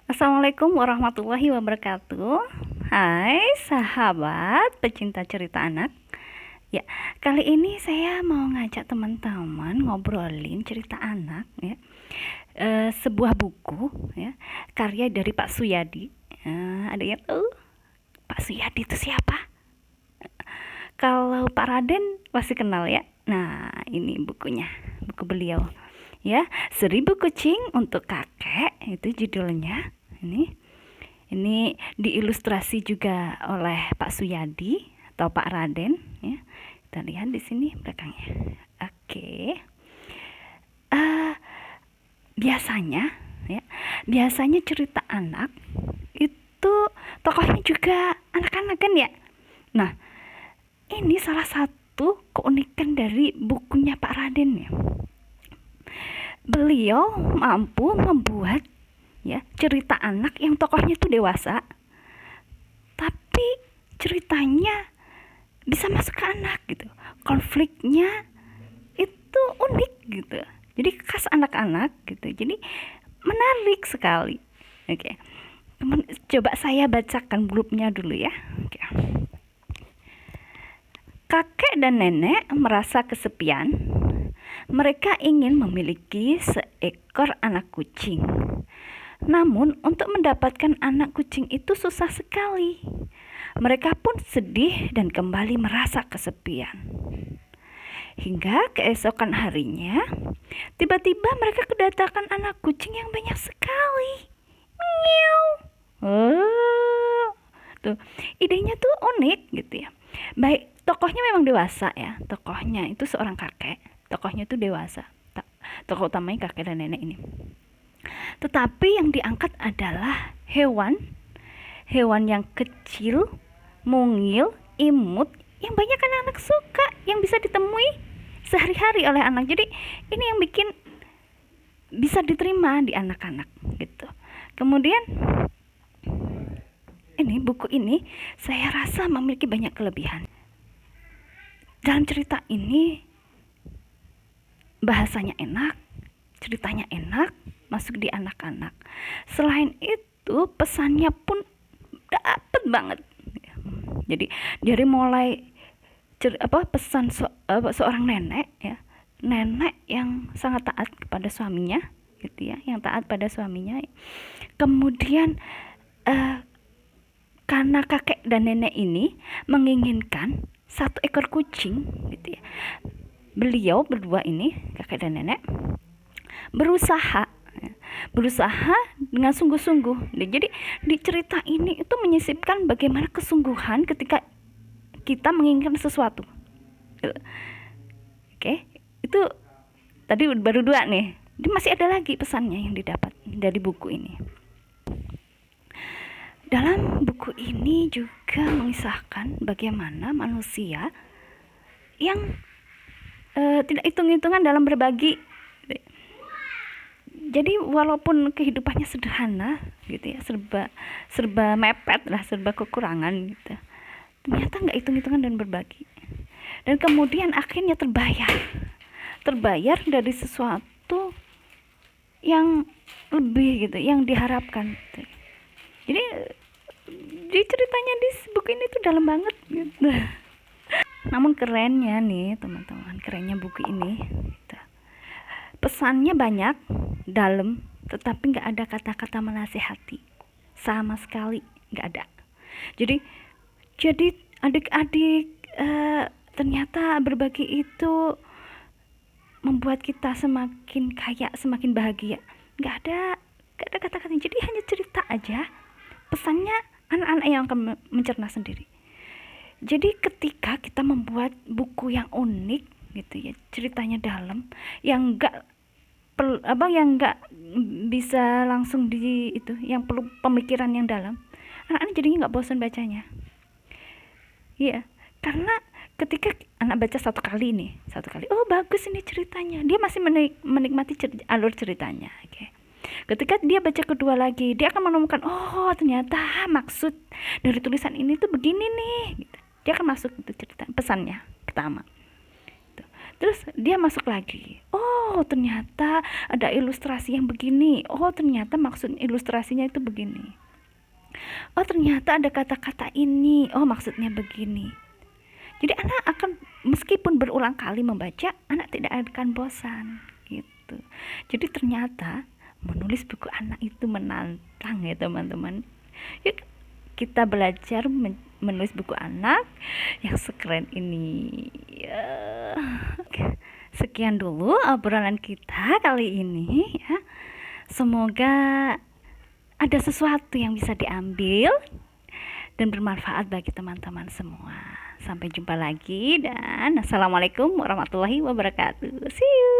Assalamualaikum warahmatullahi wabarakatuh. Hai sahabat pecinta cerita anak. Ya, kali ini saya mau ngajak teman-teman ngobrolin cerita anak ya. Sebuah buku ya, karya dari Pak Suyadi. Ada yang tahu Pak Suyadi itu siapa? Kalau Pak Raden pasti kenal ya. Nah, ini bukunya, buku beliau. Ya, 1.000 Kucing untuk Kakek itu judulnya. Ini diilustrasi juga oleh Pak Suyadi atau Pak Raden ya. Kita lihat di sini belakangnya. Oke. Uh, biasanya ya, biasanya cerita anak itu tokohnya juga anak-anak kan ya. Nah, ini salah satu keunikan dari bukunya Pak Raden ya. Beliau mampu membuat ya cerita anak yang tokohnya itu dewasa, tapi ceritanya bisa masuk ke anak gitu. Konfliknya itu unik gitu. Jadi khas anak-anak gitu. Jadi menarik sekali. Oke. Coba saya bacakan grupnya dulu ya. Oke. Kakek dan nenek merasa kesepian. Mereka ingin memiliki seekor anak kucing. Namun, untuk mendapatkan anak kucing itu susah sekali. Mereka pun sedih dan kembali merasa kesepian. Hingga keesokan harinya, tiba-tiba mereka kedatangan anak kucing yang banyak sekali. Meow. Oh, tuh, idenya tuh unik gitu ya. Baik, tokohnya memang dewasa ya. Tokohnya itu seorang kakek. Tokohnya tuh dewasa. Tokoh utamanya kakek dan nenek ini. Tetapi yang diangkat adalah hewan yang kecil, mungil, imut, yang banyak anak-anak suka, yang bisa ditemui sehari-hari oleh anak. Jadi ini yang bikin bisa diterima di anak-anak gitu. Kemudian ini buku ini saya rasa memiliki banyak kelebihan. Dalam cerita ini bahasanya enak, ceritanya enak, masuk di anak-anak. Selain itu pesannya pun dapet banget. Jadi dari mulai pesan seorang nenek ya, nenek yang sangat taat kepada suaminya gitu ya, yang taat pada suaminya. Kemudian karena kakek dan nenek ini menginginkan 1 ekor kucing gitu ya, beliau berdua ini kakek dan nenek berusaha dengan sungguh-sungguh. Jadi di cerita ini itu menyisipkan bagaimana kesungguhan ketika kita menginginkan sesuatu. Oke, itu tadi baru 2 nih. Jadi masih ada lagi pesannya yang didapat dari buku ini. Dalam buku ini juga mengisahkan bagaimana manusia yang tidak hitung-hitungan dalam berbagi. Jadi walaupun kehidupannya sederhana gitu ya, serba mepet lah, serba kekurangan gitu, ternyata nggak hitung-hitungan dan berbagi, dan kemudian akhirnya terbayar dari sesuatu yang lebih gitu, yang diharapkan gitu. Jadi di ceritanya di buku ini tuh dalam banget gitu. Namun kerennya nih teman-teman, kerennya buku ini gitu. Pesannya banyak, dalam, tetapi nggak ada kata-kata menasihati sama sekali, nggak ada. Jadi adik-adik ternyata berbagi itu membuat kita semakin kaya, semakin bahagia. Nggak ada kata-kata. Jadi hanya cerita aja. Pesannya anak-anak yang akan mencerna sendiri. Jadi ketika kita membuat buku yang unik gitu ya, ceritanya dalam, yang nggak bisa langsung di itu, yang perlu pemikiran yang dalam, anak-anak jadinya nggak bosan bacanya. Iya, karena ketika anak baca satu kali, oh bagus ini ceritanya, dia masih menikmati alur ceritanya. Oke. Ketika dia baca kedua lagi, dia akan menemukan, oh ternyata maksud dari tulisan ini tuh begini nih gitu. Dia akan masuk itu cerita pesannya pertama. Terus dia masuk lagi, oh oh ternyata ada ilustrasi yang begini, oh ternyata maksud ilustrasinya itu begini, oh ternyata ada kata-kata ini, oh maksudnya begini. Jadi anak akan, meskipun berulang kali membaca, anak tidak akan bosan gitu. Jadi ternyata menulis buku anak itu menantang ya teman-teman. Yuk kita belajar menulis buku anak yang sekeren ini ya. Sekian dulu obrolan kita kali ini ya. Semoga ada sesuatu yang bisa diambil dan bermanfaat bagi teman-teman semua. Sampai jumpa lagi dan assalamualaikum warahmatullahi wabarakatuh. See you.